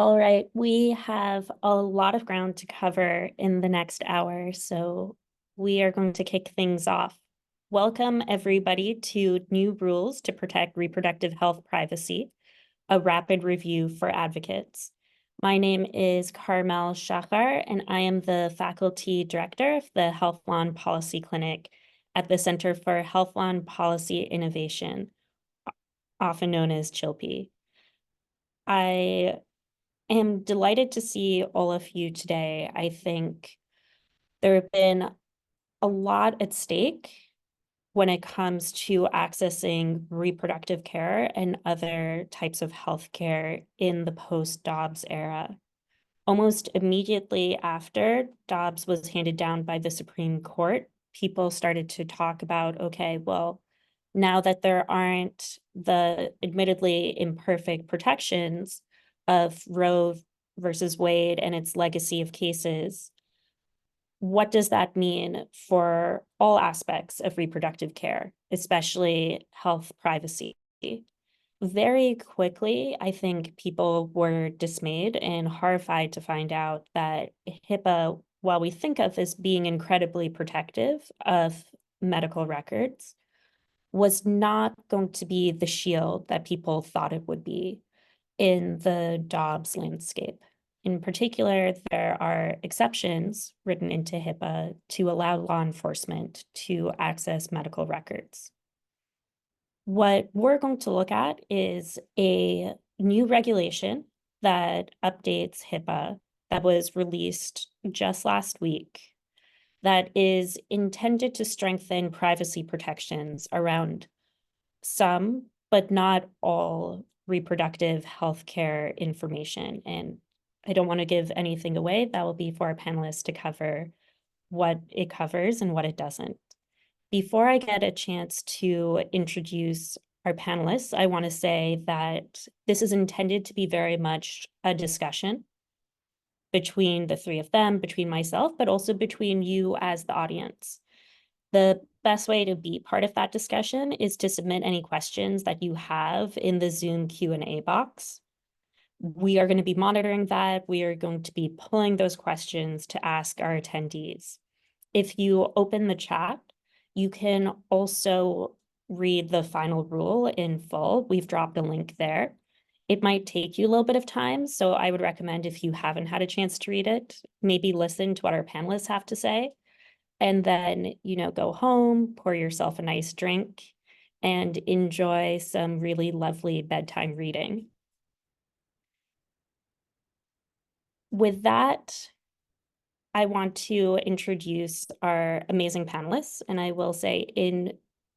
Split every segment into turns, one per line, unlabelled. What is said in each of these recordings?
All right, we have a lot of ground to cover in the next hour, so we are going to kick things off. Welcome, everybody, to New Rules to Protect Reproductive Health Privacy, a rapid review for advocates. My name is Carmel Shachar, and I am the faculty director of the Health Law and Policy Clinic at the Center for Health Law and Policy Innovation, often known as CHLPI. I am delighted to see all of you today. I think there have been a lot at stake when it comes to accessing reproductive care and other types of healthcare in the post-Dobbs era. Almost immediately after Dobbs was handed down by the Supreme Court, people started to talk about, okay, well, now that there aren't the admittedly imperfect protections of Roe versus Wade and its legacy of cases, what does that mean for all aspects of reproductive care, especially health privacy? Very quickly, I think people were dismayed and horrified to find out that HIPAA, while we think of as being incredibly protective of medical records, was not going to be the shield that people thought it would be in the Dobbs landscape. In particular, there are exceptions written into HIPAA to allow law enforcement to access medical records. What we're going to look at is a new regulation that updates HIPAA that was released just last week that is intended to strengthen privacy protections around some, but not all, reproductive healthcare information. And I don't want to give anything away. That will be for our panelists to cover what it covers and what it doesn't. Before I get a chance to introduce our panelists, I want to say that this is intended to be very much a discussion between the three of them, between myself, but also between you as the audience. The best way to be part of that discussion is to submit any questions that you have in the Zoom Q&A box. We are going to be monitoring that. We are going to be pulling those questions to ask our attendees. If you open the chat, you can also read the final rule in full. We've dropped a link there. It might take you a little bit of time, so I would recommend, if you haven't had a chance to read it, maybe listen to what our panelists have to say, and then, go home, pour yourself a nice drink, and enjoy some really lovely bedtime reading. With that, I want to introduce our amazing panelists, and I will say in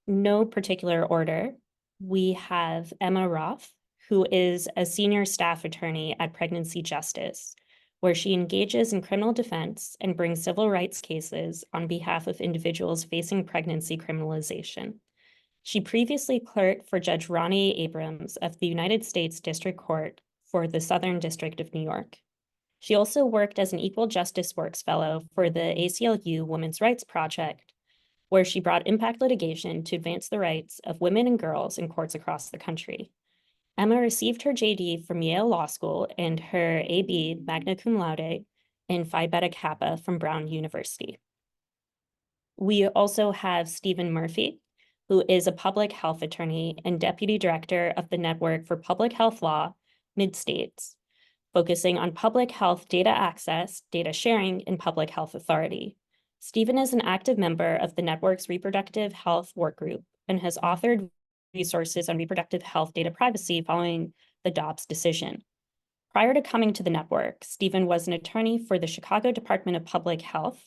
no particular order, we have Emma Roth, who is a senior staff attorney at Pregnancy Justice, where she engages in criminal defense and brings civil rights cases on behalf of individuals facing pregnancy criminalization. She previously clerked for Judge Ronnie Abrams of the United States District Court for the Southern District of New York. She also worked as an Equal Justice Works Fellow for the ACLU Women's Rights Project, where she brought impact litigation to advance the rights of women and girls in courts across the country. Emma received her JD from Yale Law School and her AB magna cum laude in Phi Beta Kappa from Brown University. We also have Stephen Murphy, who is a public health attorney and deputy director of the Network for Public Health Law, Mid-States, focusing on public health data access, data sharing, and public health authority. Stephen is an active member of the network's reproductive health work group and has authored resources on reproductive health data privacy following the Dobbs decision. Prior to coming to the network, Stephen was an attorney for the Chicago Department of Public Health,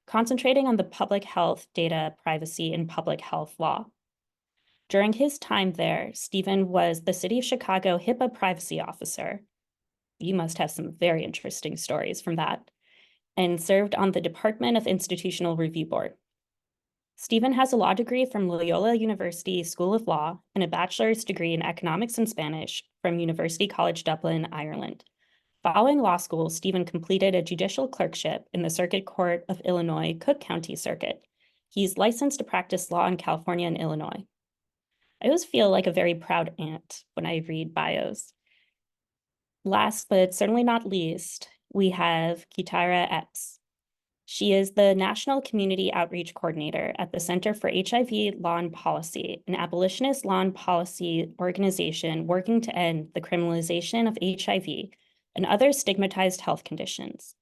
concentrating on the public health data privacy and public health law. During his time there, Stephen was the City of Chicago HIPAA privacy officer. You must have some very interesting stories from that, and served on the Department of Institutional Review Board. Stephen has a law degree from Loyola University School of Law and a bachelor's degree in economics and Spanish from University College Dublin, Ireland. Following law school, Stephen completed a judicial clerkship in the Circuit Court of Illinois, Cook County Circuit. He's licensed to practice law in California and Illinois. I always feel like a very proud aunt when I read bios. Last but certainly not least, we have Kytara Epps. She is the National Community Outreach Coordinator at the Center for HIV Law and Policy, an abolitionist law and policy organization working to end the criminalization of HIV and other stigmatized health conditions.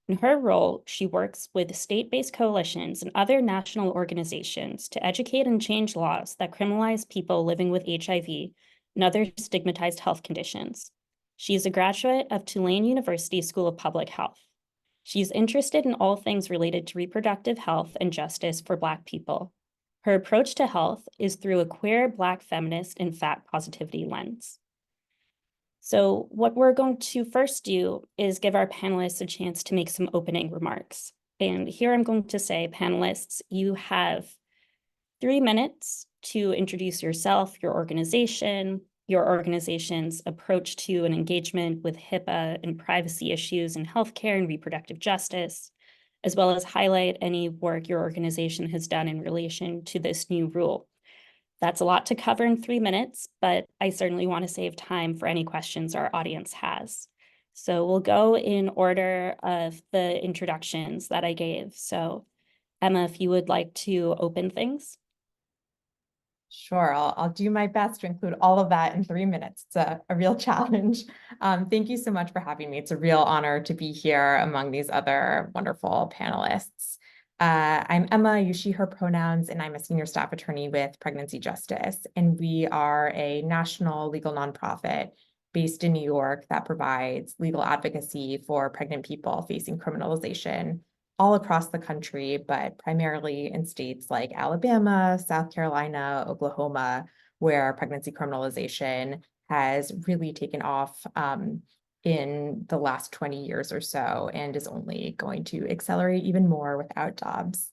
In her role, she works with state-based coalitions and other national organizations to educate and change laws that criminalize people living with HIV and other stigmatized health conditions. She is a graduate of Tulane University School of Public Health. She's interested in all things related to reproductive health and justice for Black people. Her approach to health is through a queer Black feminist and fat positivity lens. So what we're going to first do is give our panelists a chance to make some opening remarks. And here I'm going to say, panelists, you have 3 minutes to introduce yourself, your organization's approach to an engagement with HIPAA and privacy issues in healthcare and reproductive justice, as well as highlight any work your organization has done in relation to this new rule. That's a lot to cover in 3 minutes, but I certainly want to save time for any questions our audience has. So we'll go in order of the introductions that I gave. So Emma, if you would like to open things.
Sure, I'll do my best to include all of that in 3 minutes. It's a real challenge. Thank you so much for having me. It's a real honor to be here among these other wonderful panelists. I'm Emma, use she, her pronouns, and I'm a senior staff attorney with Pregnancy Justice. And we are a national legal nonprofit based in New York that provides legal advocacy for pregnant people facing criminalization all across the country, but primarily in states like Alabama, South Carolina, Oklahoma, where pregnancy criminalization has really taken off in the last 20 years or so, and is only going to accelerate even more without Dobbs.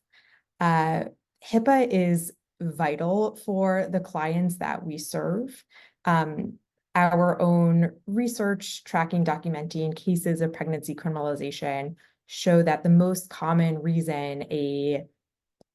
HIPAA is vital for the clients that we serve. Our own research, tracking, documenting cases of pregnancy criminalization show that the most common reason a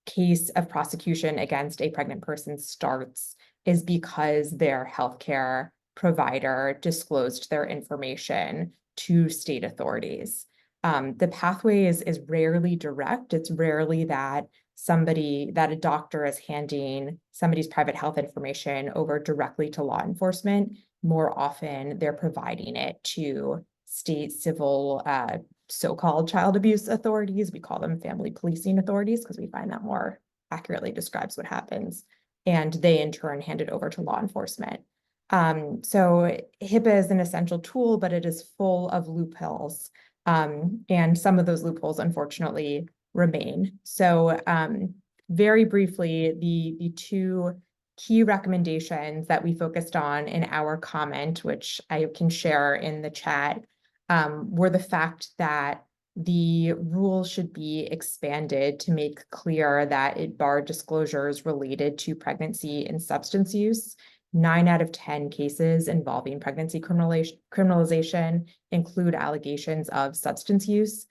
case of prosecution against a pregnant person starts is because their healthcare provider disclosed their information to state authorities. The pathway is rarely direct. It's rarely that a doctor is handing somebody's private health information over directly to law enforcement. More often, they're providing it to state civil so-called child abuse authorities. We call them family policing authorities because we find that more accurately describes what happens. And they in turn hand it over to law enforcement. So HIPAA is an essential tool, but it is full of loopholes. And some of those loopholes, unfortunately, remain. So very briefly, the 2 key recommendations that we focused on in our comment, which I can share in the chat, were the fact that the rule should be expanded to make clear that it barred disclosures related to pregnancy and substance use. 9 out of 10 cases involving pregnancy criminalization include allegations of substance use.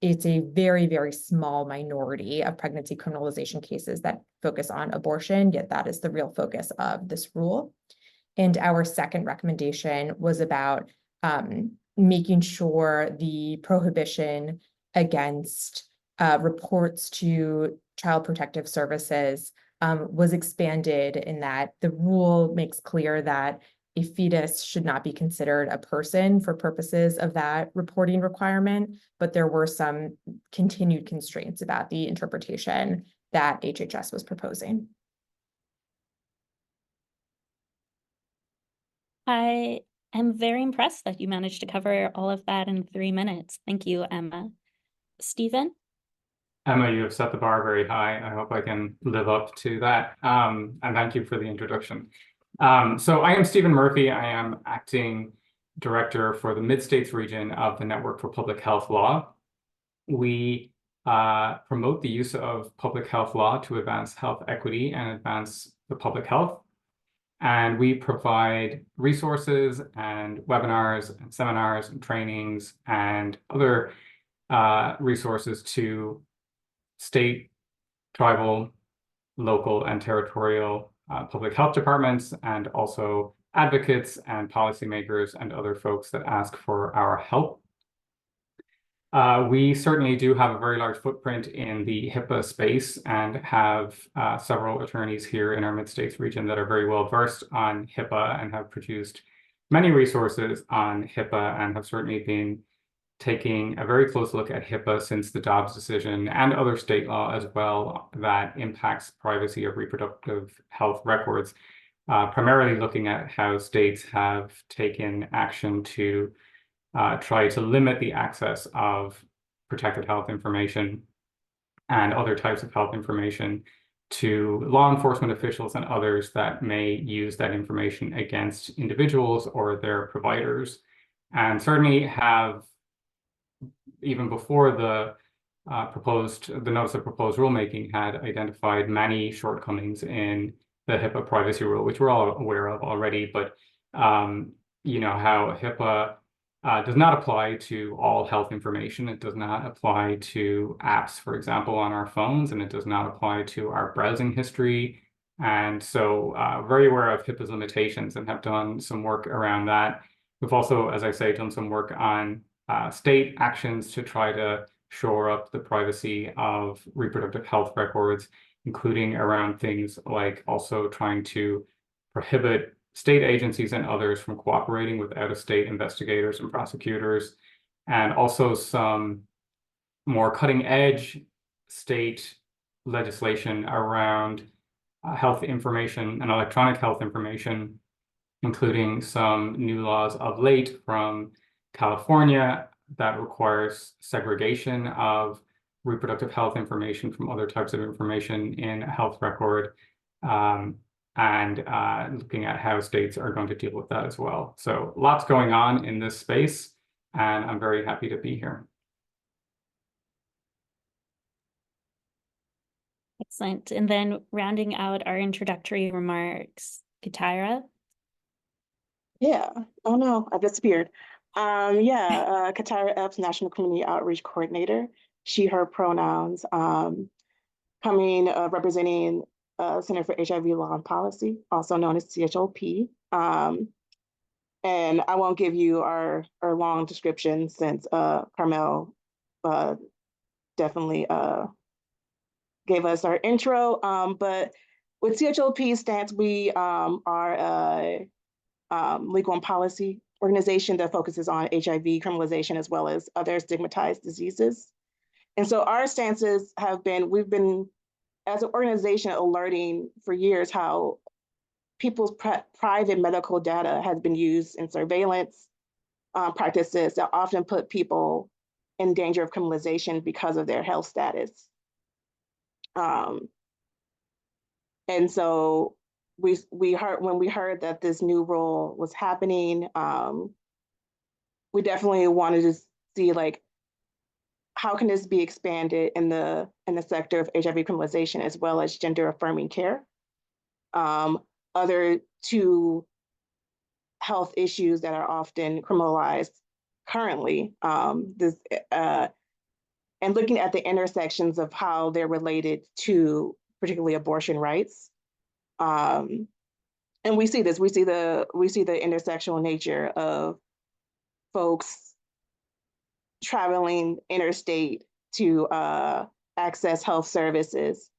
It's a very, very small minority of pregnancy criminalization cases that focus on abortion, yet that is the real focus of this rule. And our second recommendation was about making sure the prohibition against reports to Child Protective Services was expanded, in that the rule makes clear that a fetus should not be considered a person for purposes of that reporting requirement, but there were some continued constraints about the interpretation that HHS was proposing.
I am very impressed that you managed to cover all of that in 3 minutes. Thank you, Emma. Stephen?
Emma, you have set the bar very high. I hope I can live up to that. And thank you for the introduction. So I am Stephen Murphy. I am acting director for the Mid-States region of the Network for Public Health Law. We promote the use of public health law to advance health equity and advance the public health. And we provide resources and webinars and seminars and trainings and other resources to state, tribal, local, and territorial public health departments, and also advocates and policymakers and other folks that ask for our help. We certainly do have a very large footprint in the HIPAA space and have several attorneys here in our Mid-States region that are very well versed on HIPAA and have produced many resources on HIPAA and have certainly been taking a very close look at HIPAA since the Dobbs decision and other state law as well that impacts privacy of reproductive health records, primarily looking at how states have taken action to try to limit the access of protected health information and other types of health information to law enforcement officials and others that may use that information against individuals or their providers, and certainly have, even before the notice of proposed rulemaking, had identified many shortcomings in the HIPAA privacy rule, which we're all aware of already, but you know, how HIPAA does not apply to all health information. It does not apply to apps, for example, on our phones, and it does not apply to our browsing history. And so very aware of HIPAA's limitations and have done some work around that. We've also, as I say, done some work on state actions to try to shore up the privacy of reproductive health records, including around things like also trying to prohibit state agencies and others from cooperating with out-of-state investigators and prosecutors, and also some more cutting-edge state legislation around health information and electronic health information, including some new laws of late from California that requires segregation of reproductive health information from other types of information in a health record, and looking at how states are going to deal with that as well. So lots going on in this space, and I'm very happy to be here.
Excellent. And then rounding out our introductory remarks, Kytara.
Yeah. Oh no, I disappeared. Kytara Epps, National Community Outreach Coordinator. She, her pronouns. Representing Center for HIV Law and Policy, also known as CHLPI. And I won't give you our long description since Carmel definitely gave us our intro. But with CHLPI stance, we are a legal and policy organization that focuses on HIV criminalization as well as other stigmatized diseases. And so our stances have been, we've been, as an organization, alerting for years how people's private medical data has been used in surveillance practices that often put people in danger of criminalization because of their health status. And so we heard, when we heard that this new rule was happening, we definitely wanted to see, like, how can this be expanded in the sector of HIV criminalization as well as gender affirming care? Other two health issues that are often criminalized currently, and looking at the intersections of how they're related to particularly abortion rights. And we see this, we see the intersectional nature of folks traveling interstate to access health services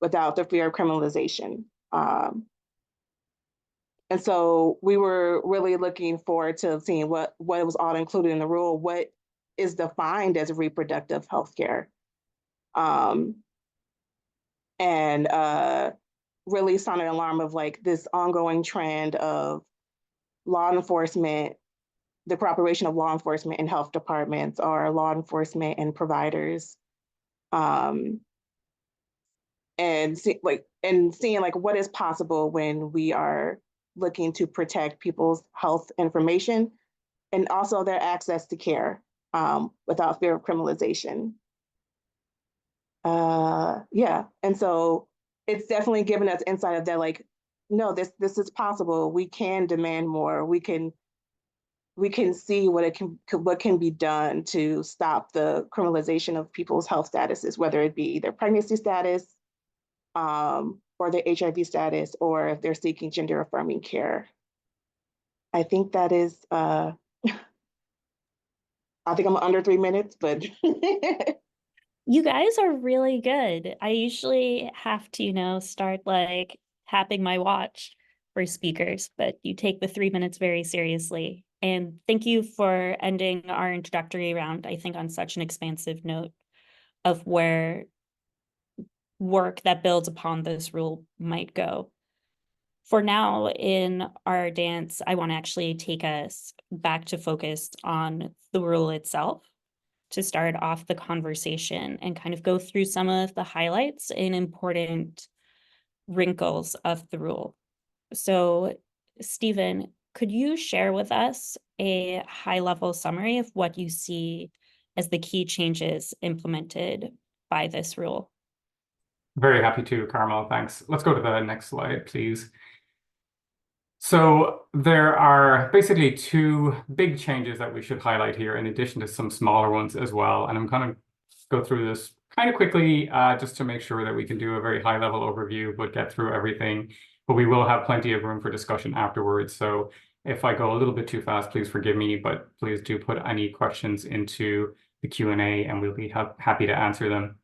without the fear of criminalization. And so we were really looking forward to seeing what was all included in the rule, what is defined as reproductive health care. And really sounded an alarm of, like, this ongoing trend of law enforcement, the cooperation of law enforcement and health departments, or law enforcement and providers, and seeing like what is possible when we are looking to protect people's health information and also their access to care without fear of criminalization. And so it's definitely given us insight of that, like, no, this is possible. We can demand more. We can see what can be done to stop the criminalization of people's health statuses, whether it be their pregnancy status, or their HIV status, or if they're seeking gender affirming care. I think that is, I think I'm under 3 minutes, but
You guys are really good. I usually have to, start like tapping my watch for speakers, but you take the 3 minutes very seriously. And thank you for ending our introductory round, I think, on such an expansive note of where work that builds upon this rule might go. For now, in our dance, I want to actually take us back to focus on the rule itself to start off the conversation and kind of go through some of the highlights and important wrinkles of the rule. So, Stephen, could you share with us a high-level summary of what you see as the key changes implemented by this rule?
Very happy to, Carmel. Thanks. Let's go to the next slide, please. So there are basically two big changes that we should highlight here, in addition to some smaller ones as well. And I'm going to go through this kind of quickly, just to make sure that we can do a very high-level overview, but get through everything. But we will have plenty of room for discussion afterwards. So if I go a little bit too fast, please forgive me, but please do put any questions into the Q&A and we'll be happy to answer them.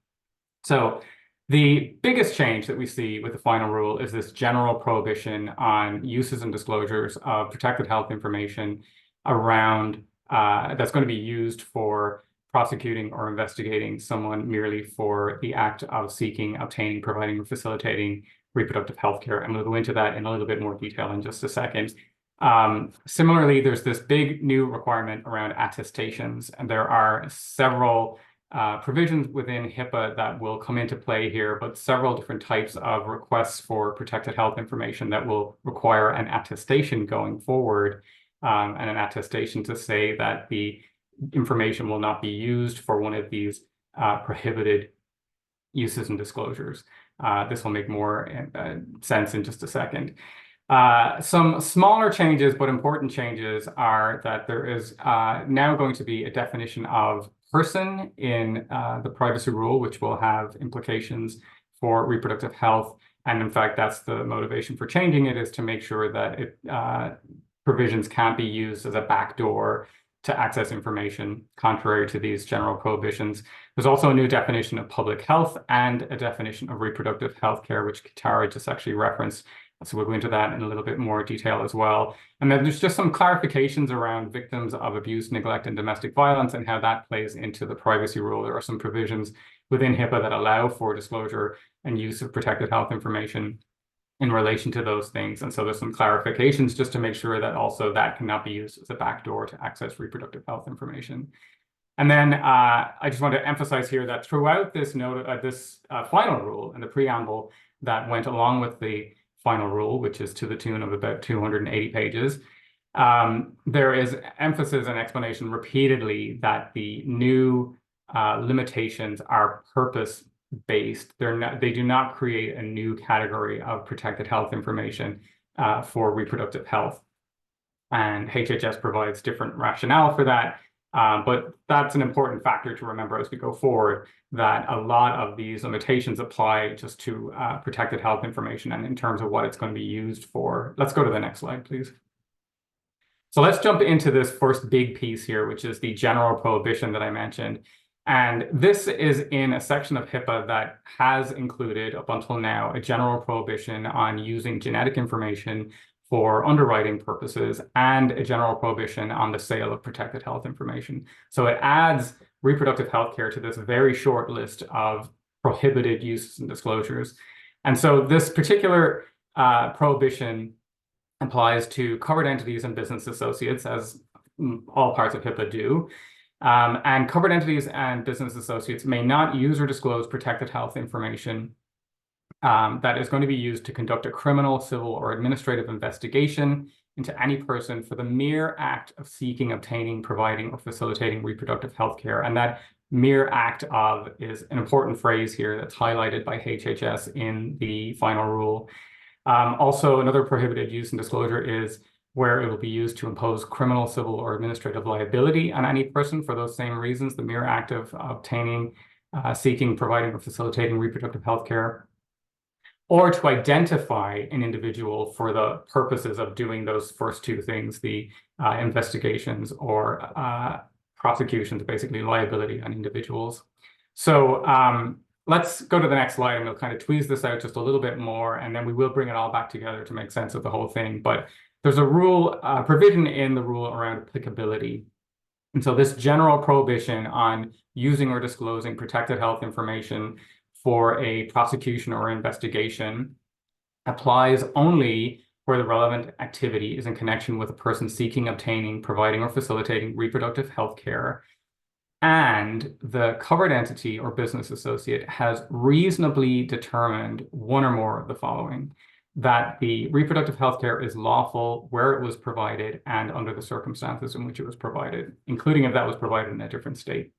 So the biggest change that we see with the final rule is this general prohibition on uses and disclosures of protected health information around that's going to be used for prosecuting or investigating someone merely for the act of seeking, obtaining, providing, or facilitating reproductive health care. And we'll go into that in a little bit more detail in just a second. Similarly, there's this big new requirement around attestations, and there are several provisions within HIPAA that will come into play here, but several different types of requests for protected health information that will require an attestation going forward, and an attestation to say that the information will not be used for one of these prohibited uses and disclosures. This will make more sense in just a second. Some smaller changes, but important changes, are that there is now going to be a definition of person in the privacy rule, which will have implications for reproductive health. And in fact, that's the motivation for changing it, is to make sure that provisions can't be used as a backdoor to access information, contrary to these general prohibitions. There's also a new definition of public health and a definition of reproductive health care, which Kytara just actually referenced. So we'll go into that in a little bit more detail as well. And then there's just some clarifications around victims of abuse, neglect, and domestic violence and how that plays into the privacy rule. There are some provisions within HIPAA that allow for disclosure and use of protected health information in relation to those things. And so there's some clarifications just to make sure that also that cannot be used as a backdoor to access reproductive health information. And then I just want to emphasize here that throughout this final rule and the preamble that went along with the final rule, which is to the tune of about 280 pages, there is emphasis and explanation repeatedly that the new limitations are purpose-based. They do not create a new category of protected health information for reproductive health. And HHS provides different rationale for that. But that's an important factor to remember as we go forward, that a lot of these limitations apply just to protected health information and in terms of what it's going to be used for. Let's go to the next slide, please. So let's jump into this first big piece here, which is the general prohibition that I mentioned. And this is in a section of HIPAA that has included, up until now, a general prohibition on using genetic information for underwriting purposes and a general prohibition on the sale of protected health information. So it adds reproductive health care to this very short list of prohibited uses and disclosures. And so this particular prohibition applies to covered entities and business associates, as all parts of HIPAA do. And covered entities and business associates may not use or disclose protected health information that is going to be used to conduct a criminal, civil, or administrative investigation into any person for the mere act of seeking, obtaining, providing, or facilitating reproductive health care. And that mere act of is an important phrase here that's highlighted by HHS in the final rule. Also, another prohibited use and disclosure is where it will be used to impose criminal, civil, or administrative liability on any person for those same reasons, the mere act of obtaining, seeking, providing, or facilitating reproductive health care. or to identify an individual for the purposes of doing those first two things, the investigations or prosecutions, basically liability on individuals. So let's go to the next slide and we'll kind of tweeze this out just a little bit more, and then we will bring it all back together to make sense of the whole thing. But there's a provision in the rule around applicability. And so this general prohibition on using or disclosing protected health information for a prosecution or investigation applies only where the relevant activity is in connection with a person seeking, obtaining, providing, or facilitating reproductive health care, and the covered entity or business associate has reasonably determined one or more of the following: that the reproductive health care is lawful where it was provided and under the circumstances in which it was provided, including if that was provided in a different state.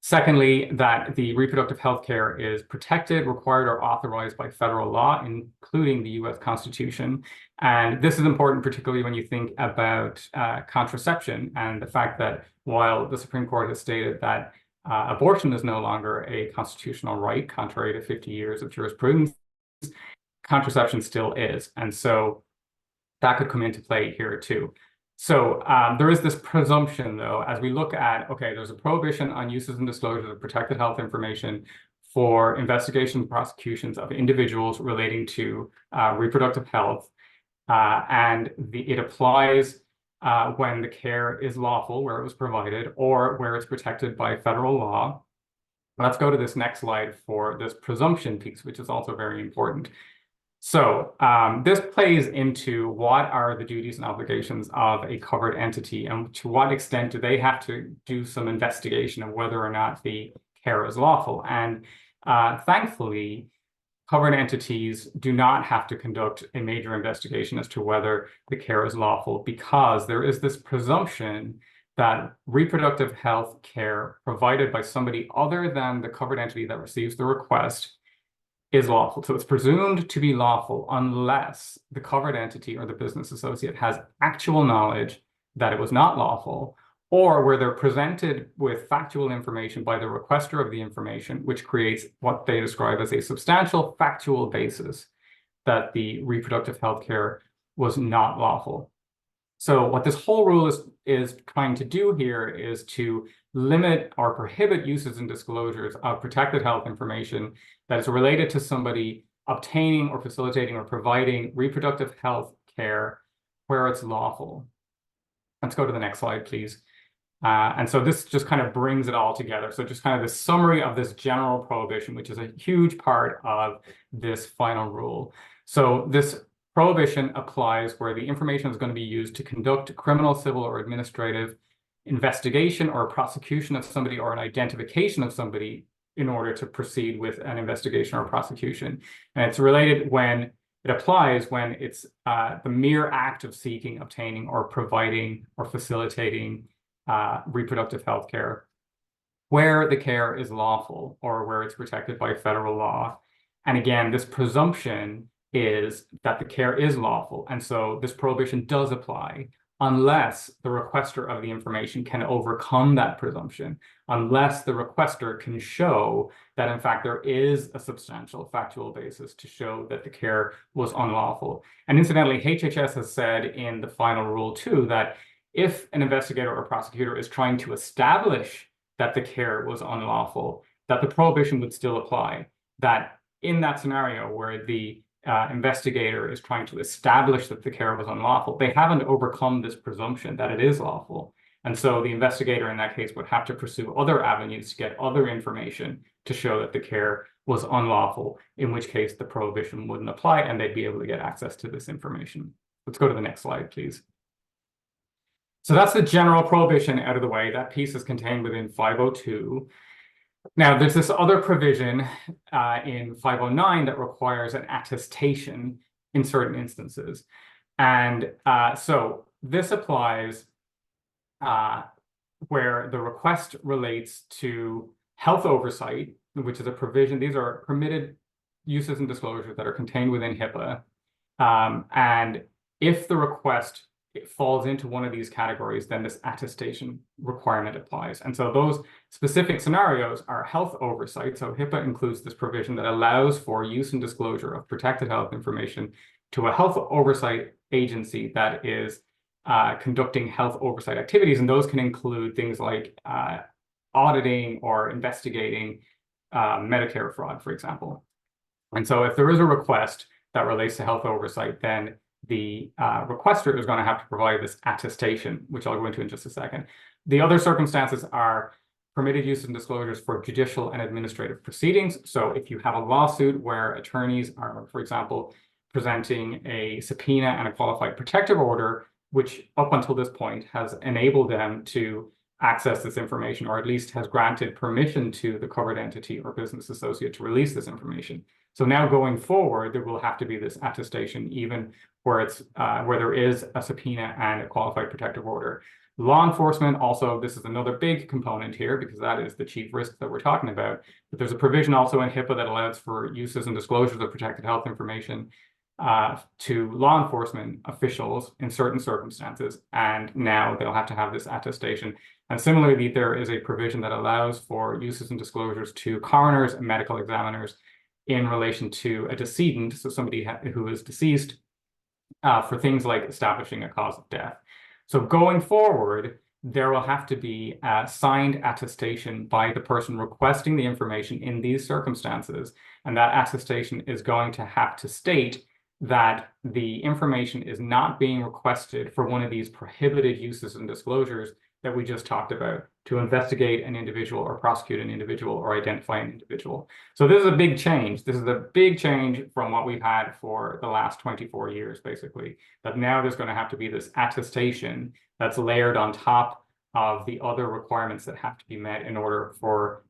Secondly, that the reproductive health care is protected, required, or authorized by federal law, including the US Constitution. And this is important, particularly when you think about contraception and the fact that while the Supreme Court has stated that abortion is no longer a constitutional right, contrary to 50 years of jurisprudence, contraception still is. And so that could come into play here too. So there is this presumption, though, as we look at, okay, there's a prohibition on uses and disclosures of protected health information for investigation and prosecutions of individuals relating to reproductive health. And it applies when the care is lawful, where it was provided, or where it's protected by federal law. Let's go to this next slide for this presumption piece, which is also very important. So this plays into what are the duties and obligations of a covered entity, and to what extent do they have to do some investigation of whether or not the care is lawful. And thankfully, covered entities do not have to conduct a major investigation as to whether the care is lawful, because there is this presumption that reproductive health care provided by somebody other than the covered entity that receives the request is lawful. So it's presumed to be lawful unless the covered entity or the business associate has actual knowledge that it was not lawful, or where they're presented with factual information by the requester of the information, which creates what they describe as a substantial factual basis that the reproductive health care was not lawful. So what this whole rule is trying to do here is to limit or prohibit uses and disclosures of protected health information that is related to somebody obtaining or facilitating or providing reproductive health care where it's lawful. Let's go to the next slide, please. And so this just kind of brings it all together. So just kind of the summary of this general prohibition, which is a huge part of this final rule. So this prohibition applies where the information is going to be used to conduct criminal, civil, or administrative investigation or prosecution of somebody, or an identification of somebody in order to proceed with an investigation or prosecution. And it's related when it applies when it's the mere act of seeking, obtaining, or providing or facilitating reproductive health care where the care is lawful or where it's protected by federal law. And again, this presumption is that the care is lawful. And so this prohibition does apply unless the requester of the information can overcome that presumption, unless the requester can show that, in fact, there is a substantial factual basis to show that the care was unlawful. And incidentally, HHS has said in the final rule, too, that if an investigator or prosecutor is trying to establish that the care was unlawful, that the prohibition would still apply, that in that scenario where the investigator is trying to establish that the care was unlawful, they haven't overcome this presumption that it is lawful. And so the investigator in that case would have to pursue other avenues to get other information to show that the care was unlawful, in which case the prohibition wouldn't apply and they'd be able to get access to this information. Let's go to the next slide, please. So that's the general prohibition out of the way. That piece is contained within 502. Now, there's this other provision in 509 that requires an attestation in certain instances. And so this applies where the request relates to health oversight, which is a provision. These are permitted uses and disclosures that are contained within HIPAA. And if the request it falls into one of these categories, then this attestation requirement applies. And so those specific scenarios are health oversight. So HIPAA includes this provision that allows for use and disclosure of protected health information to a health oversight agency that is conducting health oversight activities. And those can include things like auditing or investigating Medicare fraud, for example. And so if there is a request that relates to health oversight, then the requester is going to have to provide this attestation, which I'll go into in just a second. The other circumstances are permitted use and disclosures for judicial and administrative proceedings. So if you have a lawsuit where attorneys are, for example, presenting a subpoena and a qualified protective order, which up until this point has enabled them to access this information, or at least has granted permission to the covered entity or business associate to release this information. So now going forward, there will have to be this attestation, even where it's where there is a subpoena and a qualified protective order. Law enforcement also, this is another big component here because that is the chief risk that we're talking about. But there's a provision also in HIPAA that allows for uses and disclosures of protected health information to law enforcement officials in certain circumstances, and now they'll have to have this attestation. And similarly, there is a provision that allows for uses and disclosures to coroners and medical examiners in relation to a decedent, so somebody who is deceased, for things like establishing a cause of death. So going forward, there will have to be a signed attestation by the person requesting the information in these circumstances, and that attestation is going to have to state that the information is not being requested for one of these prohibited uses and disclosures that we just talked about, to investigate an individual or prosecute an individual or identify an individual. So this is a big change. This is a big change from what we've had for the last 24 years, basically, that now there's going to have to be this attestation that's layered on top of the other requirements that have to be met in order for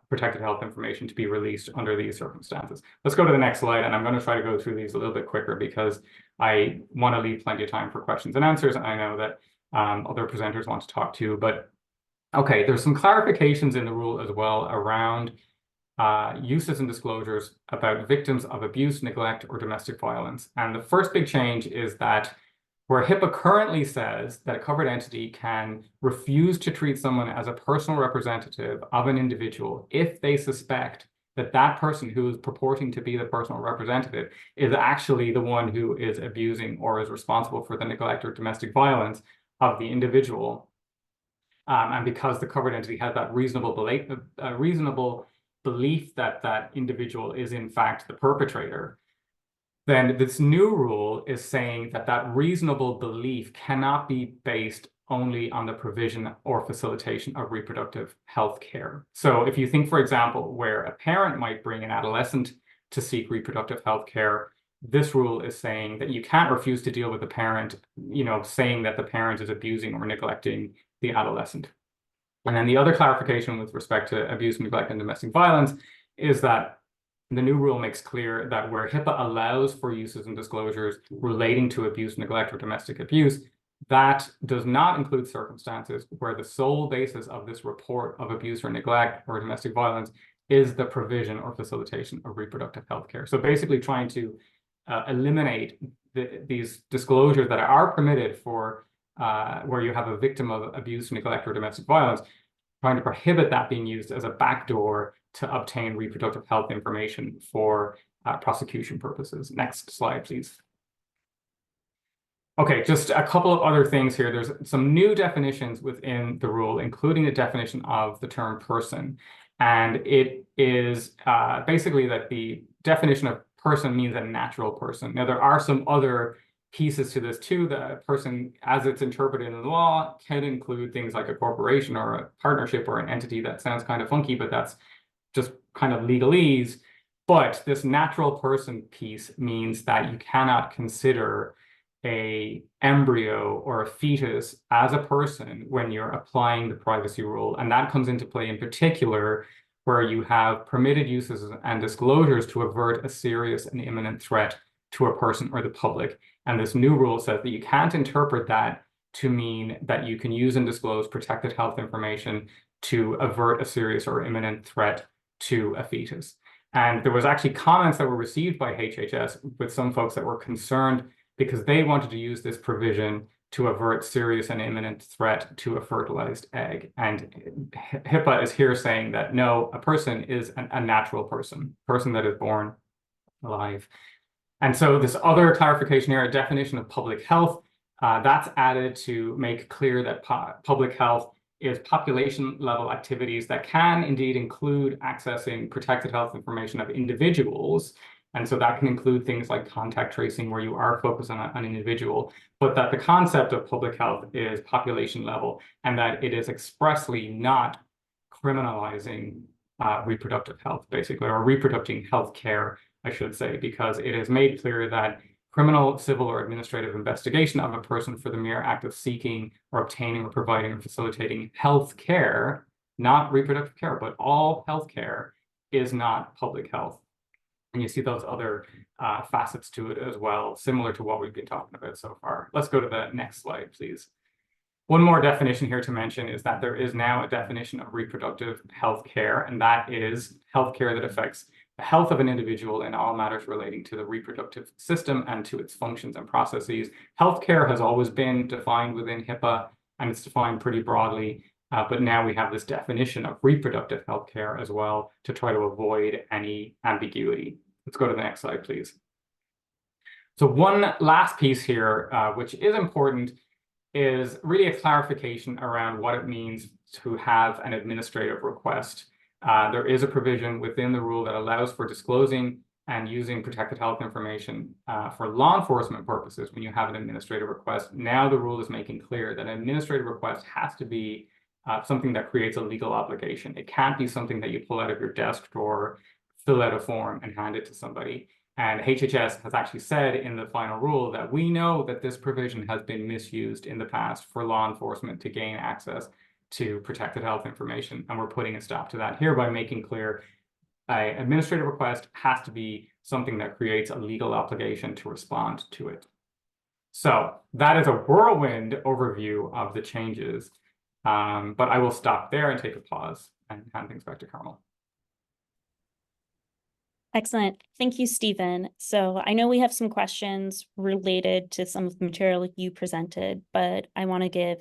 protected health information to be released under these circumstances. Let's go to the next slide, and I'm going to try to go through these a little bit quicker because I want to leave plenty of time for questions and answers. I know that other presenters want to talk too, but okay, there's some clarifications in the rule as well around uses and disclosures about victims of abuse, neglect, or domestic violence. And the first big change is that where HIPAA currently says that a covered entity can refuse to treat someone as a personal representative of an individual if they suspect that that person who is purporting to be the personal representative is actually the one who is abusing or is responsible for the neglect or domestic violence of the individual. And because the covered entity has that reasonable belief that that individual is in fact the perpetrator, then this new rule is saying that that reasonable belief cannot be based only on the provision or facilitation of reproductive health care. So if you think, for example, where a parent might bring an adolescent to seek reproductive health care, this rule is saying that you can't refuse to deal with the parent, saying that the parent is abusing or neglecting the adolescent. And then the other clarification with respect to abuse, neglect, and domestic violence is that the new rule makes clear that where HIPAA allows for uses and disclosures relating to abuse, neglect, or domestic abuse, that does not include circumstances where the sole basis of this report of abuse or neglect or domestic violence is the provision or facilitation of reproductive health care. So basically trying to eliminate these disclosures that are permitted for where you have a victim of abuse, neglect, or domestic violence, trying to prohibit that being used as a backdoor to obtain reproductive health information for prosecution purposes. Next slide, please. Okay, just a couple of other things here. There's some new definitions within the rule, including the definition of the term person. And it is basically that the definition of person means a natural person. Now, there are some other pieces to this too. The person, as it's interpreted in the law, can include things like a corporation or a partnership or an entity. That sounds kind of funky, but that's just kind of legalese. But this natural person piece means that you cannot consider an embryo or a fetus as a person when you're applying the privacy rule. And that comes into play in particular where you have permitted uses and disclosures to avert a serious and imminent threat to a person or the public. And this new rule says that you can't interpret that to mean that you can use and disclose protected health information to avert a serious or imminent threat to a fetus. And there was actually comments that were received by HHS with some folks that were concerned because they wanted to use this provision to avert serious and imminent threat to a fertilized egg. And HIPAA is here saying that no, a person is a natural person that is born alive. And so this other clarification here, a definition of public health, that's added to make clear that public health is population level activities that can indeed include accessing protected health information of individuals. And so that can include things like contact tracing, where you are focused on an individual, but that the concept of public health is population level, and that it is expressly not criminalizing reproductive health, basically, or reproductive health care, I should say, because it is made clear that criminal, civil, or administrative investigation of a person for the mere act of seeking or obtaining or providing or facilitating health care, not reproductive care, but all health care, is not public health. And you see those other facets to it as well, similar to what we've been talking about so far. Let's go to the next slide, please. One more definition here to mention is that there is now a definition of reproductive health care, and that is health care that affects the health of an individual in all matters relating to the reproductive system and to its functions and processes. Healthcare has always been defined within HIPAA, and it's defined pretty broadly, but now we have this definition of reproductive healthcare as well to try to avoid any ambiguity. Let's go to the next slide, please. So one last piece here, which is important, is really a clarification around what it means to have an administrative request. There is a provision within the rule that allows for disclosing and using protected health information for law enforcement purposes when you have an administrative request. Now the rule is making clear that an administrative request has to be something that creates a legal obligation. It can't be something that you pull out of your desk drawer, fill out a form, and hand it to somebody. And HHS has actually said in the final rule that we know that this provision has been misused in the past for law enforcement to gain access to protected health information. And we're putting a stop to that here by making clear an administrative request has to be something that creates a legal obligation to respond to it. So that is a whirlwind overview of the changes. But I will stop there and take a pause and hand things back to Carmel.
Excellent. Thank you, Stephen. So I know we have some questions related to some of the material you presented, but I want to give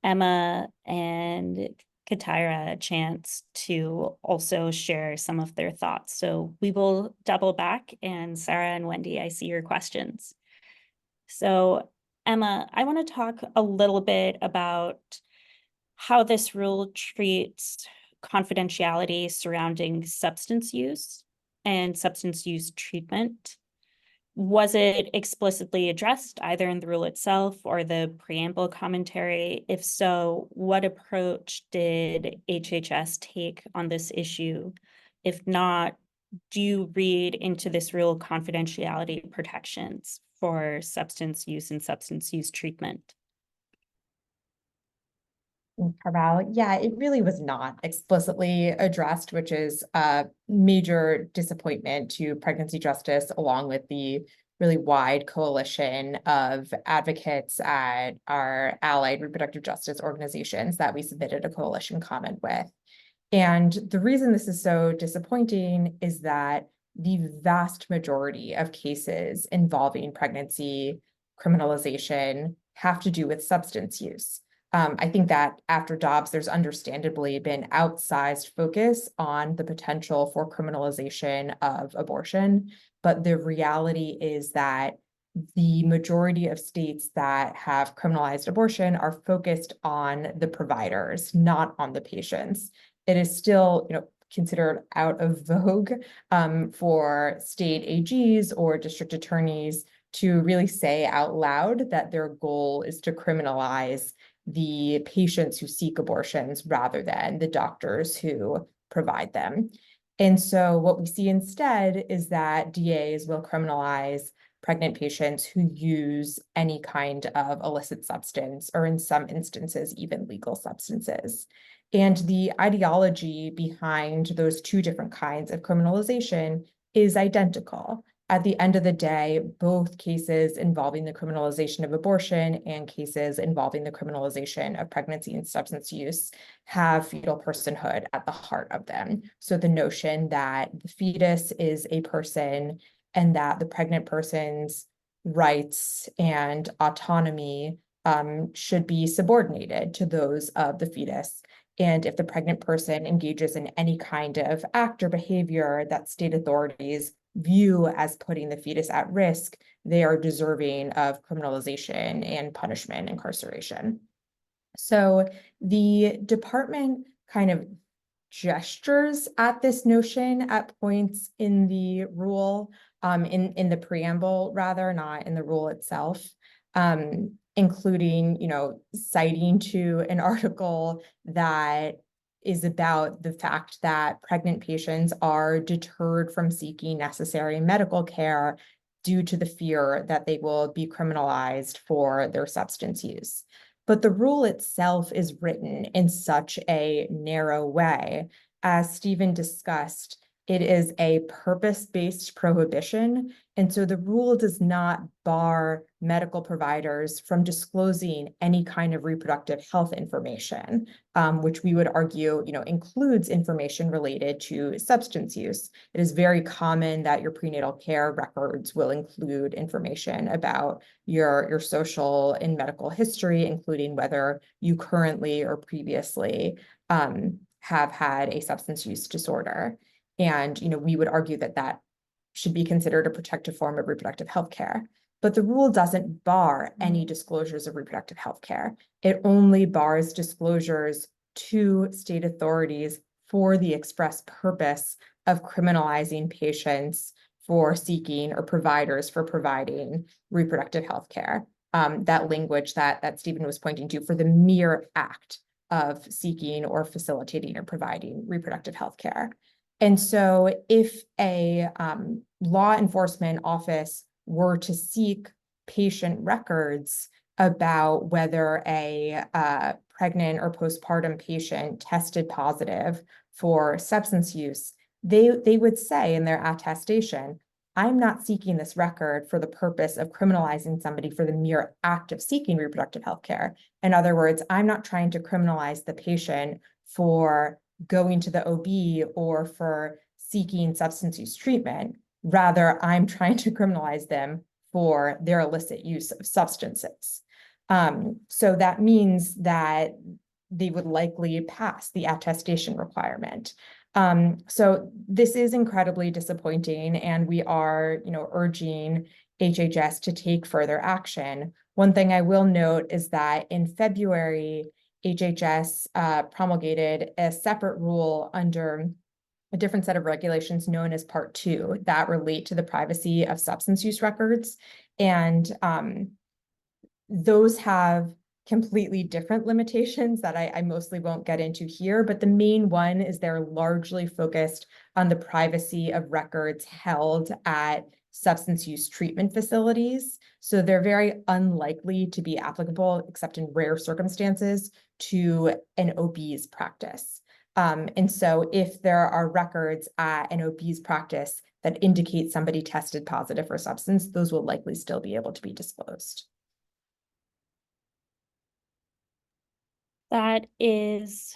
Emma and Kytara a chance to also share some of their thoughts. So we will double back, and Sarah and Wendy, I see your questions. So Emma, I want to talk a little bit about how this rule treats confidentiality surrounding substance use and substance use treatment. Was it explicitly addressed either in the rule itself or the preamble commentary? If so, what approach did HHS take on this issue? If not, do you read into this rule confidentiality protections for substance use and substance use treatment?
Carmel, yeah, it really was not explicitly addressed, which is a major disappointment to pregnancy justice, along with the really wide coalition of advocates at our allied reproductive justice organizations that we submitted a coalition comment with. And the reason this is so disappointing is that the vast majority of cases involving pregnancy criminalization have to do with substance use. I think that after Dobbs, there's understandably been outsized focus on the potential for criminalization of abortion, but the reality is that the majority of states that have criminalized abortion are focused on the providers, not on the patients. It is still, considered out of vogue for state AGs or district attorneys to really say out loud that their goal is to criminalize the patients who seek abortions rather than the doctors who provide them. And so what we see instead is that DAs will criminalize pregnant patients who use any kind of illicit substance, or in some instances, even legal substances. And the ideology behind those two different kinds of criminalization is identical. At the end of the day, both cases involving the criminalization of abortion and cases involving the criminalization of pregnancy and substance use have fetal personhood at the heart of them. So the notion that the fetus is a person and that the pregnant person's rights and autonomy should be subordinated to those of the fetus. And if the pregnant person engages in any kind of act or behavior that state authorities view as putting the fetus at risk, they are deserving of criminalization and punishment, incarceration. So the department kind of gestures at this notion at points in the rule, in the preamble rather, not in the rule itself, including, citing to an article that is about the fact that pregnant patients are deterred from seeking necessary medical care due to the fear that they will be criminalized for their substance use. But the rule itself is written in such a narrow way. As Stephen discussed, it is a purpose-based prohibition. And so the rule does not bar medical providers from disclosing any kind of reproductive health information, which we would argue, includes information related to substance use. It is very common that your prenatal care records will include information about your social and medical history, including whether you currently or previously have had a substance use disorder. And, we would argue that that should be considered a protective form of reproductive health care. But the rule doesn't bar any disclosures of reproductive health care. It only bars disclosures to state authorities for the express purpose of criminalizing patients for seeking or providers for providing reproductive health care. That language that Stephen was pointing to, for the mere act of seeking or facilitating or providing reproductive health care. And so if a law enforcement office were to seek patient records about whether a pregnant or postpartum patient tested positive for substance use, they would say in their attestation, I'm not seeking this record for the purpose of criminalizing somebody for the mere act of seeking reproductive health care. In other words, I'm not trying to criminalize the patient for going to the OB or for seeking substance use treatment. Rather, I'm trying to criminalize them for their illicit use of substances. So that means that they would likely pass the attestation requirement. So this is incredibly disappointing, and we are, urging HHS to take further action. One thing I will note is that in February, HHS promulgated a separate rule under a different set of regulations known as Part 2 that relate to the privacy of substance use records. And those have completely different limitations that I mostly won't get into here, but the main one is they're largely focused on the privacy of records held at substance use treatment facilities. So they're very unlikely to be applicable, except in rare circumstances, to an OB's practice. And so if there are records at an OB's practice that indicate somebody tested positive for substance, those will likely still be able to be disclosed.
That is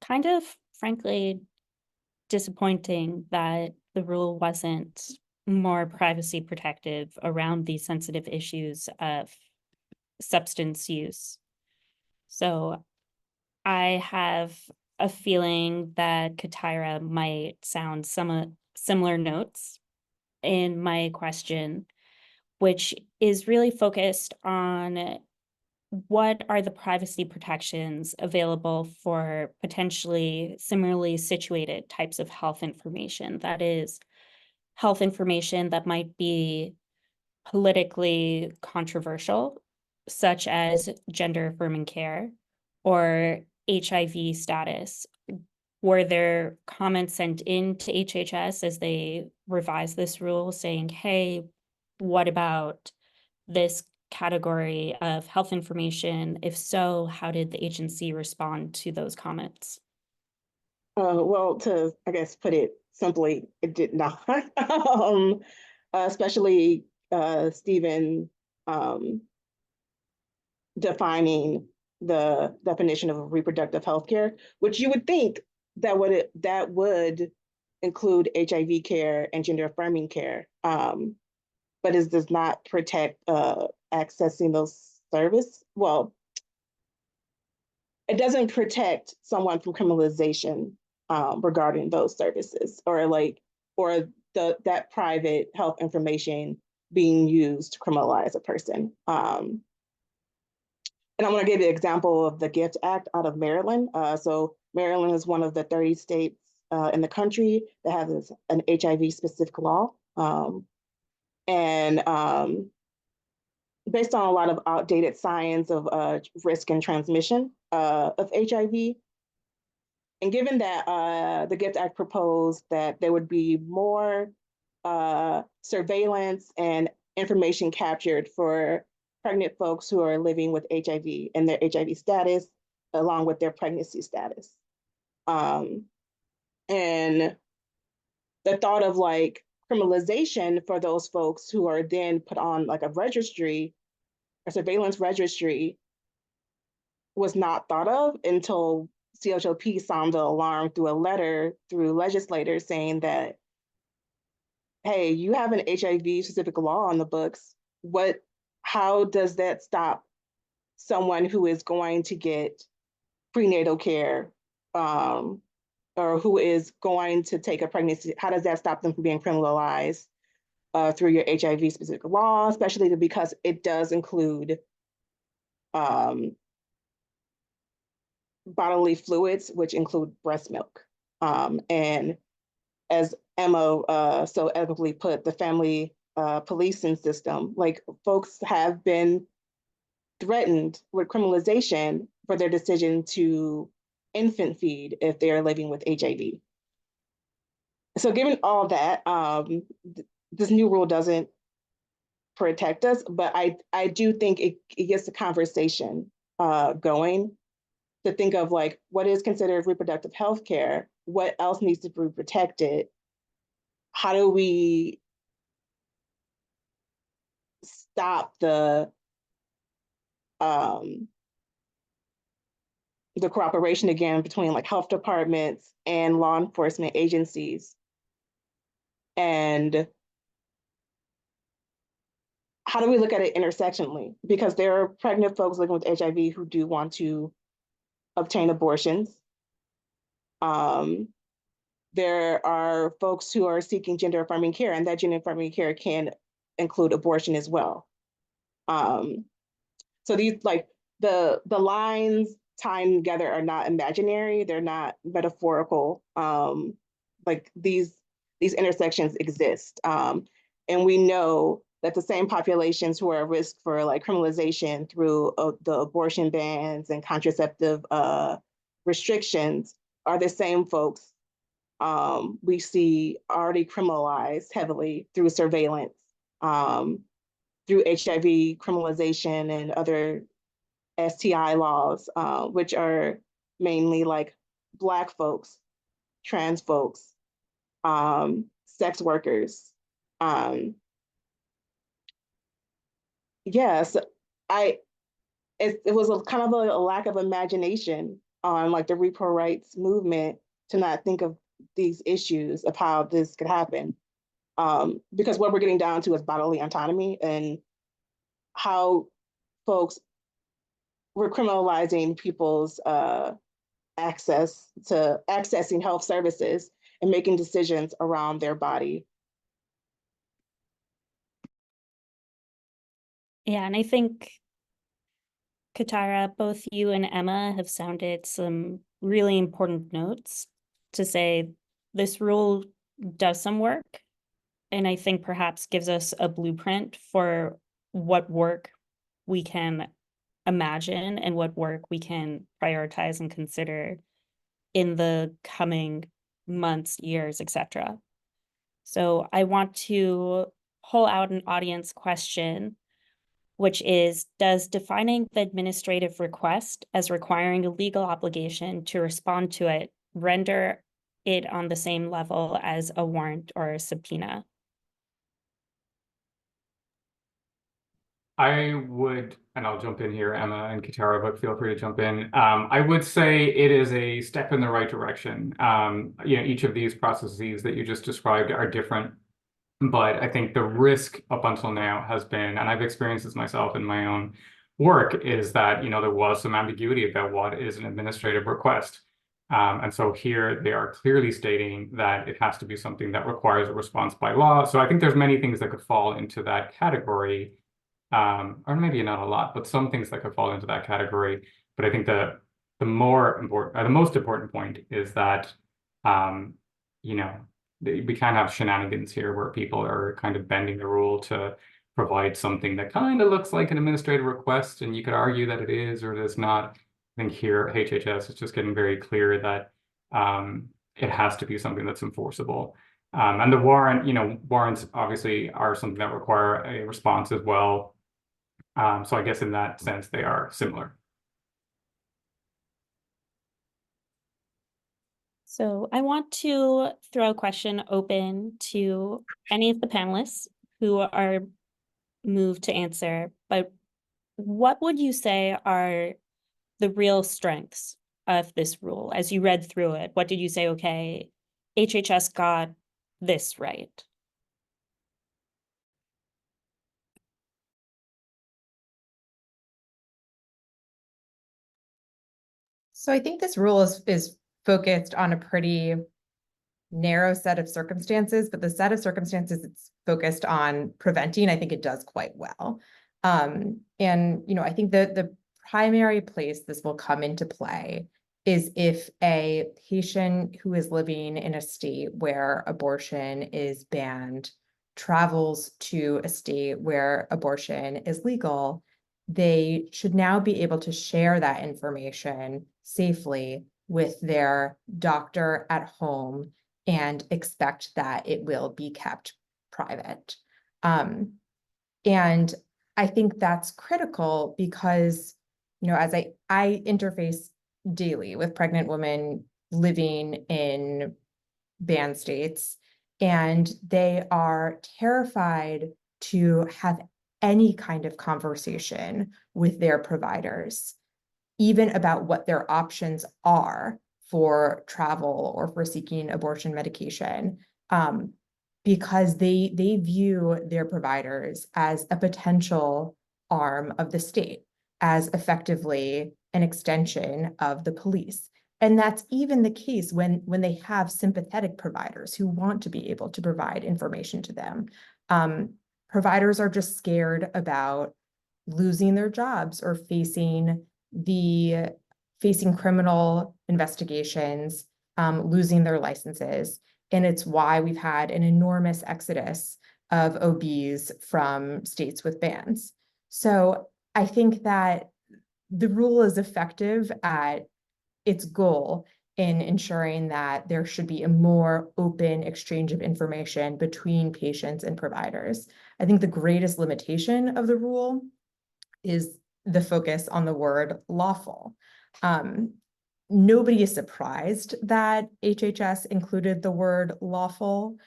kind of, frankly, disappointing that the rule wasn't more privacy protective around these sensitive issues of substance use. So I have a feeling that Kytara might sound some similar notes in my question, which is really focused on what are the privacy protections available for potentially similarly situated types of health information. That is, health information that might be politically controversial, such as gender affirming care or HIV status. Were there comments sent in to HHS as they revised this rule saying, hey, what about this category of health information? If so, how did the agency respond to those comments?
Well, to, I guess, put it simply, it did not. Especially Stephen defining the definition of reproductive health care, which you would think that would include HIV care and gender affirming care. but it does not protect accessing those services. Well, it doesn't protect someone from criminalization regarding those services, or that private health information being used to criminalize a person. And I'm going to give you an example of the GIFT Act out of Maryland. So Maryland is one of the 30 states in the country that has an HIV specific law. And based on a lot of outdated science of risk and transmission of HIV, and given that the GIFT Act proposed that there would be more surveillance and information captured for pregnant folks who are living with HIV and their HIV status, along with their pregnancy status. And the thought of like criminalization for those folks who are then put on like a registry, a surveillance registry, was not thought of until CHLP sounded the alarm through a letter through legislators saying that, hey, you have an HIV specific law on the books. How does that stop someone who is going to get prenatal care or who is going to take a pregnancy? How does that stop them from being criminalized through your HIV specific law, especially because it does include bodily fluids, which include breast milk. And as Emma so eloquently put, the family policing system, like folks have been threatened with criminalization for their decision to infant feed if they are living with HIV. So given all that, this new rule doesn't protect us, but I do think it gets the conversation going to think of like what is considered reproductive health care, what else needs to be protected, how do we stop the cooperation again between like health departments and law enforcement agencies, and how do we look at it intersectionally? Because there are pregnant folks living with HIV who do want to obtain abortions. There are folks who are seeking gender affirming care, and that gender affirming care can include abortion as well. So these like the lines tying together are not imaginary, they're not metaphorical. Like these intersections exist. And we know that the same populations who are at risk for like criminalization through the abortion bans and contraceptive restrictions are the same folks we see already criminalized heavily through surveillance, through HIV criminalization and other STI laws, which are mainly like Black folks, trans folks, sex workers. Yes, it was a kind of a lack of imagination on like the Repro rights movement to not think of these issues of how this could happen. Because what we're getting down to is bodily autonomy and how folks were criminalizing people's access to accessing health services and making decisions around their body.
Yeah, and I think, Kytara, both you and Emma have sounded some really important notes to say this rule does some work, and I think perhaps gives us a blueprint for what work we can imagine and what work we can prioritize and consider in the coming months, years, etc. So I want to pull out an audience question, which is, does defining the administrative request as requiring a legal obligation to respond to it render it on the same level as a warrant or a subpoena?
I would, and I'll jump in here, Emma and Kytara, but feel free to jump in. I would say it is a step in the right direction. Each of these processes that you just described are different But I think the risk up until now has been, and I've experienced this myself in my own work, is that, there was some ambiguity about what is an administrative request. And so here they are clearly stating that it has to be something that requires a response by law. So I think there's many things that could fall into that category, or maybe not a lot, but some things that could fall into that category. But I think the most important point is that, we can't have shenanigans here where people are kind of bending the rule to provide something that kind of looks like an administrative request, and you could argue that it is or it is not. I think here HHS is just getting very clear that it has to be something that's enforceable. And the warrants obviously are something that require a response as well. So I guess in that sense, they are similar.
So I want to throw a question open to any of the panelists who are moved to answer, but what would you say are the real strengths of this rule? As you read through it, what did you say, okay, HHS got this right?
So I think this rule is focused on a pretty narrow set of circumstances, but the set of circumstances it's focused on preventing, I think it does quite well. And I think the primary place this will come into play is if a patient who is living in a state where abortion is banned travels to a state where abortion is legal, they should now be able to share that information safely with their doctor at home and expect that it will be kept private. And I think that's critical because, as I interface daily with pregnant women living in banned states, and they are terrified to have any kind of conversation with their providers, even about what their options are for travel or for seeking abortion medication, because they view their providers as a potential arm of the state, as effectively an extension of the police. And that's even the case when they have sympathetic providers who want to be able to provide information to them. Providers are just scared about losing their jobs or facing criminal investigations, losing their licenses. And it's why we've had an enormous exodus of OBs from states with bans. So I think that the rule is effective at its goal in ensuring that there should be a more open exchange of information between patients and providers. I think the greatest limitation of the rule is the focus on the word lawful. Nobody is surprised that HHS included the word lawful.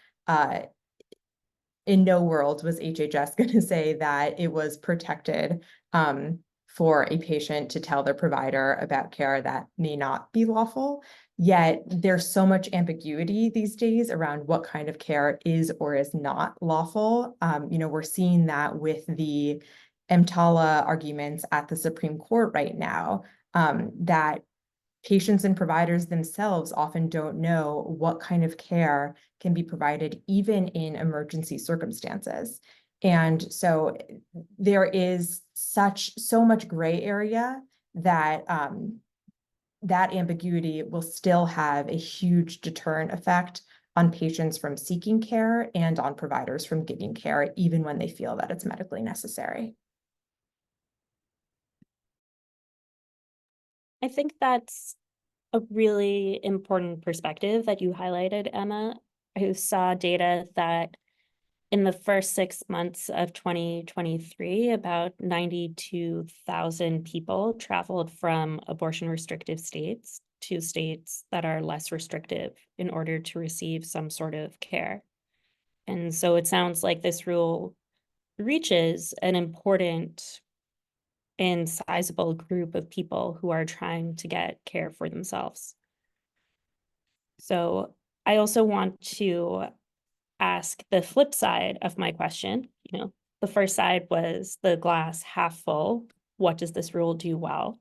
In no world was HHS going to say that it was protected for a patient to tell their provider about care that may not be lawful. Yet there's so much ambiguity these days around what kind of care is or is not lawful. We're seeing that with the EMTALA arguments at the Supreme Court right now, that patients and providers themselves often don't know what kind of care can be provided even in emergency circumstances. And so there is so much gray area that that ambiguity will still have a huge deterrent effect on patients from seeking care and on providers from giving care, even when they feel that it's medically necessary.
I think that's a really important perspective that you highlighted, Emma, who saw data that in the first 6 months of 2023, about 92,000 people traveled from abortion restrictive states to states that are less restrictive in order to receive some sort of care. And so it sounds like this rule reaches an important and sizable group of people who are trying to get care for themselves. So I also want to ask the flip side of my question. You know, the first side was the glass half full. What does this rule do well?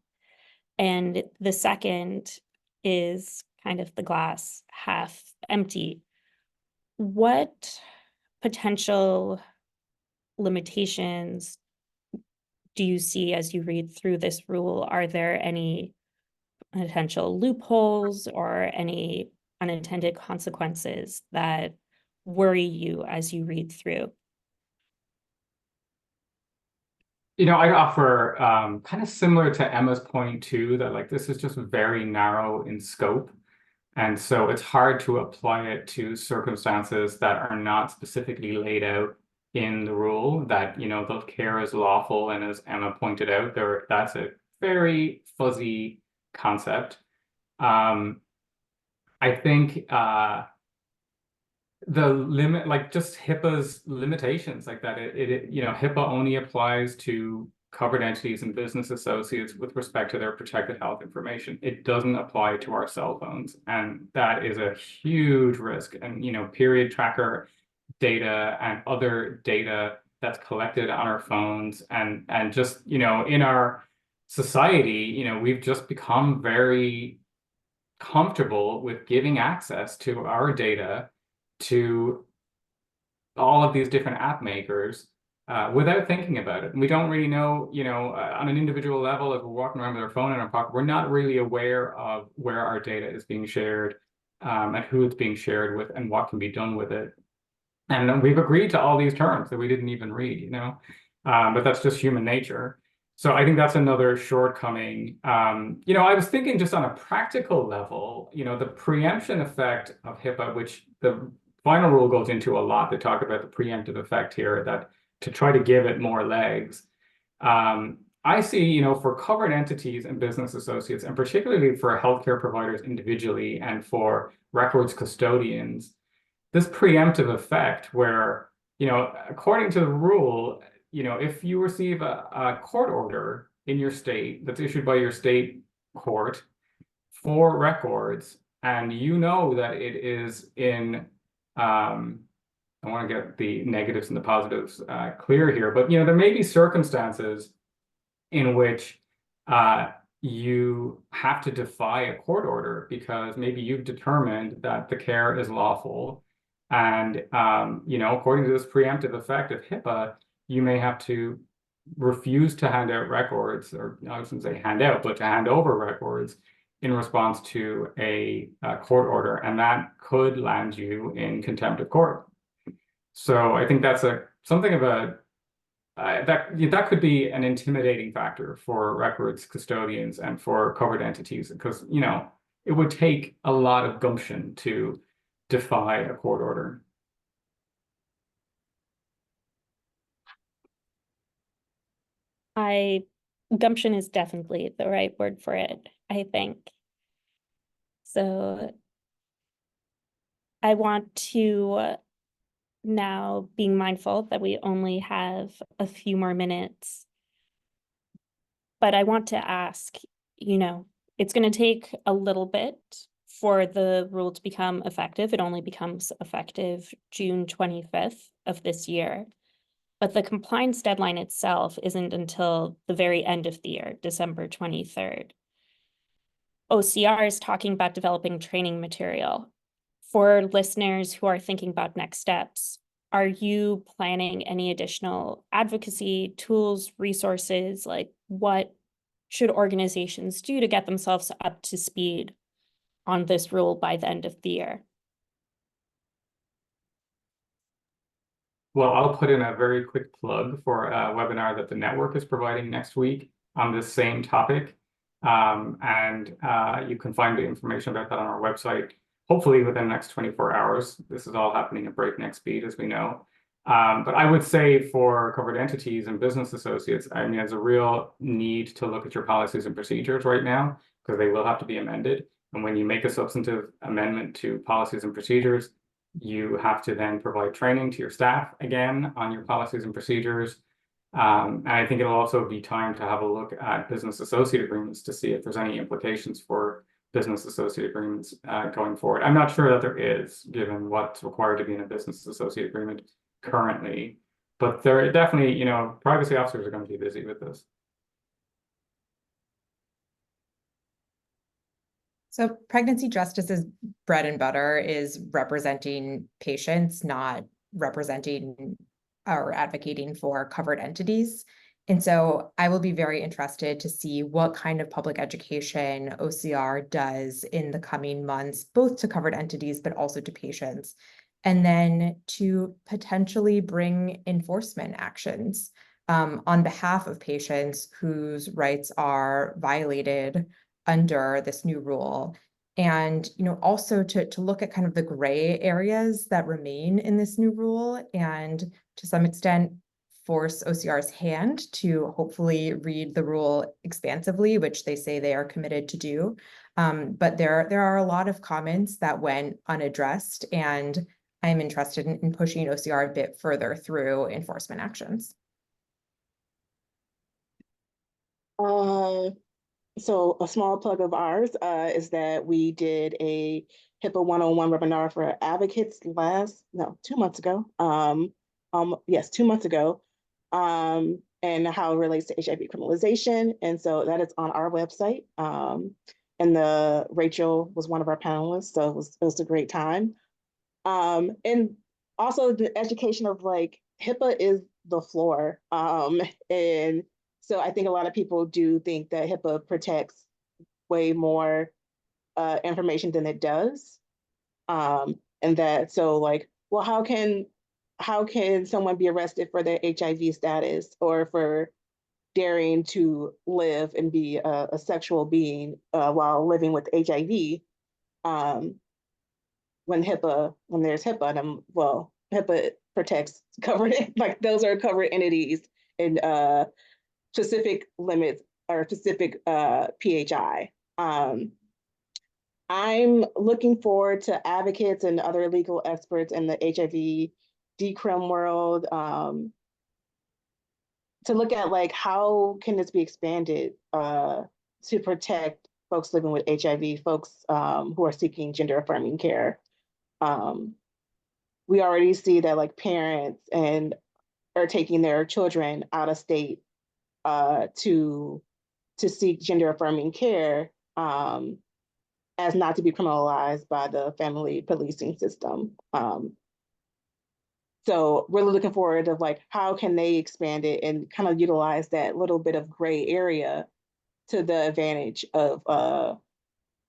And the second is kind of the glass half empty. What potential limitations do you see as you read through this rule? Are there any potential loopholes or any unintended consequences that worry you as you read through?
You know, I'd offer kind of similar to Emma's point too, that like this is just very narrow in scope. And so it's hard to apply it to circumstances that are not specifically laid out in the rule, that, you know, the care is lawful. And as Emma pointed out, that's a very fuzzy concept. I think the limit, like just HIPAA's limitations, like that, you know, HIPAA only applies to covered entities and business associates with respect to their protected health information. It doesn't apply to our cell phones, and that is a huge risk. And, you know, period tracker data and other data that's collected on our phones, and just, you know, in our society, you know, we've just become very comfortable with giving access to our data to all of these different app makers without thinking about it. And we don't really know, you know, on an individual level, if we're walking around with our phone in our pocket, we're not really aware of where our data is being shared and who it's being shared with and what can be done with it. And we've agreed to all these terms that we didn't even read, you know, but that's just human nature. So I think that's another shortcoming. You know, I was thinking just on a practical level, you know, the preemption effect of HIPAA, which the final rule goes into a lot to talk about the preemptive effect here, that to try to give it more legs. I see, you know, for covered entities and business associates, and particularly for healthcare providers individually and for records custodians, this preemptive effect where, you know, according to the rule, you know, if you receive a court order in your state that's issued by your state court for records, and you know that it is in, I want to get the negatives and the positives clear here, but, you know, there may be circumstances in which you have to defy a court order because maybe you've determined that the care is lawful. And, you know, according to this preemptive effect of HIPAA, you may have to refuse to hand out records, or I shouldn't say hand out, but to hand over records in response to a court order. And that could land you in contempt of court. So I think that's something of a, that could be an intimidating factor for records custodians and for covered entities, because, you know, it would take a lot of gumption to defy a court order.
Gumption is definitely the right word for it, I think. So I want to, now being mindful that we only have a few more minutes, but I want to ask, you know, it's going to take a little bit for the rule to become effective. It only becomes effective June 25th of this year. But the compliance deadline itself isn't until the very end of the year, December 23rd. OCR is talking about developing training material. For listeners who are thinking about next steps, are you planning any additional advocacy tools, resources? Like, what should organizations do to get themselves up to speed on this rule by the end of the year?
Well, I'll put in a very quick plug for a webinar that the network is providing next week on this same topic. You can find the information about that on our website, hopefully within the next 24 hours. This is all happening at breakneck speed, as we know. But I would say for covered entities and business associates, I mean, there's a real need to look at your policies and procedures right now, because they will have to be amended. And when you make a substantive amendment to policies and procedures, you have to then provide training to your staff again on your policies and procedures. And I think it'll also be time to have a look at business associate agreements to see if there's any implications for business associate agreements going forward. I'm not sure that there is, given what's required to be in a business associate agreement currently, but there are definitely, you know, privacy officers are going to be busy with this.
So pregnancy justice's bread and butter is representing patients, not representing or advocating for covered entities. And so I will be very interested to see what kind of public education OCR does in the coming months, both to covered entities, but also to patients, and then to potentially bring enforcement actions on behalf of patients whose rights are violated under this new rule. And, you know, also to look at kind of the gray areas that remain in this new rule, and to some extent force OCR's hand to hopefully read the rule expansively, which they say they are committed to do. But there are a lot of comments that went unaddressed, and I'm interested in pushing OCR a bit further through enforcement actions.
So a small plug of ours is that we did a HIPAA 101 webinar for advocates 2 months ago. Yes, 2 months ago, and how it relates to HIV criminalization. And so that is on our website. And Rachel was one of our panelists, so it was a great time. And also the education of like HIPAA is the floor. And so I think a lot of people do think that HIPAA protects way more information than it does. And that, so like, well, how can someone be arrested for their HIV status or for daring to live and be a sexual being while living with HIV? When there's HIPAA, and HIPAA protects covered, like those are covered entities and specific limits or specific PHI. I'm looking forward to advocates and other legal experts in the HIV decrim world to look at like how can this be expanded to protect folks living with HIV, folks who are seeking gender affirming care. We already see that like parents are taking their children out of state to seek gender affirming care as not to be criminalized by the family policing system. So really looking forward to like how can they expand it and kind of utilize that little bit of gray area to the advantage of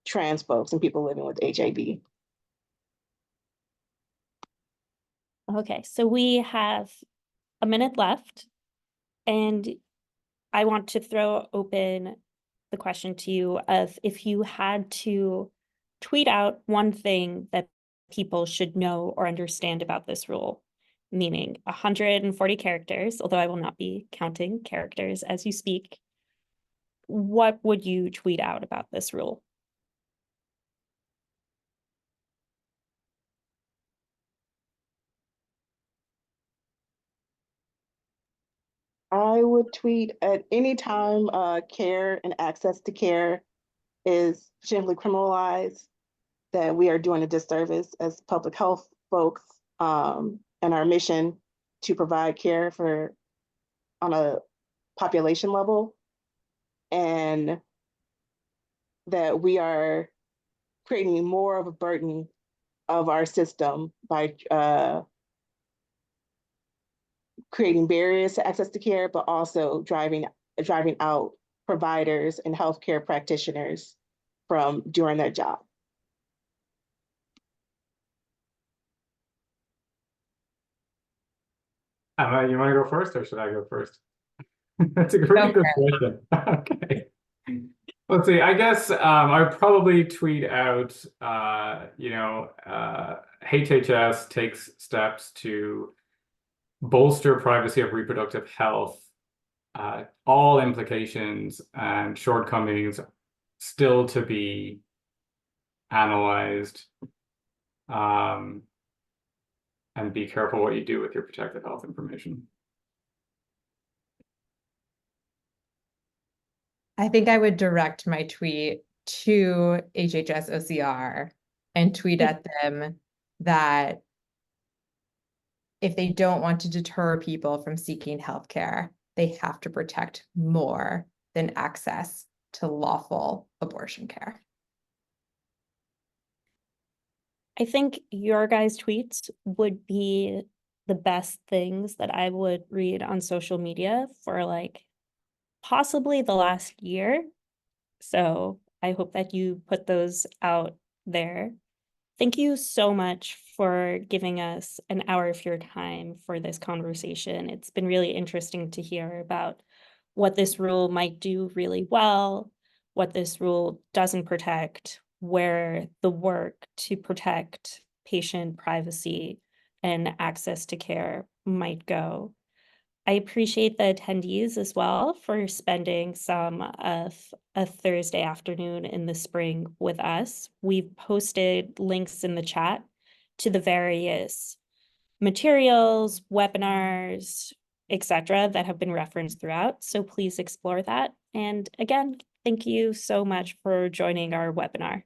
trans folks and people living with HIV.
Okay, so we have a minute left, and I want to throw open the question to you of if you had to tweet out one thing that people should know or understand about this rule, meaning 140 characters, although I will not be counting characters as you speak, what would you tweet out about this rule?
I would tweet at any time care and access to care is shamefully criminalized, that we are doing a disservice as public health folks and our mission to provide care on a population level, and that we are creating more of a burden of our system by creating barriers to access to care, but also driving out providers and healthcare practitioners from doing their job.
Emma, you want to go first, or should I go first? That's a really good question. Okay. Let's see. I guess I would probably tweet out, HHS takes steps to bolster privacy of reproductive health. All implications and shortcomings still to be analyzed. And be careful what you do with your protected health information.
I think I would direct my tweet to HHS OCR and tweet at them that if they don't want to deter people from seeking healthcare, they have to protect more than access to lawful abortion care.
I think your guys' tweets would be the best things that I would read on social media for like possibly the last year. So I hope that you put those out there. Thank you so much for giving us an hour of your time for this conversation. It's been really interesting to hear about what this rule might do really well, what this rule doesn't protect, where the work to protect patient privacy and access to care might go. I appreciate the attendees as well for spending some of a Thursday afternoon in the spring with us. We've posted links in the chat to the various materials, webinars, etc., that have been referenced throughout. So please explore that. And again, thank you so much for joining our webinar.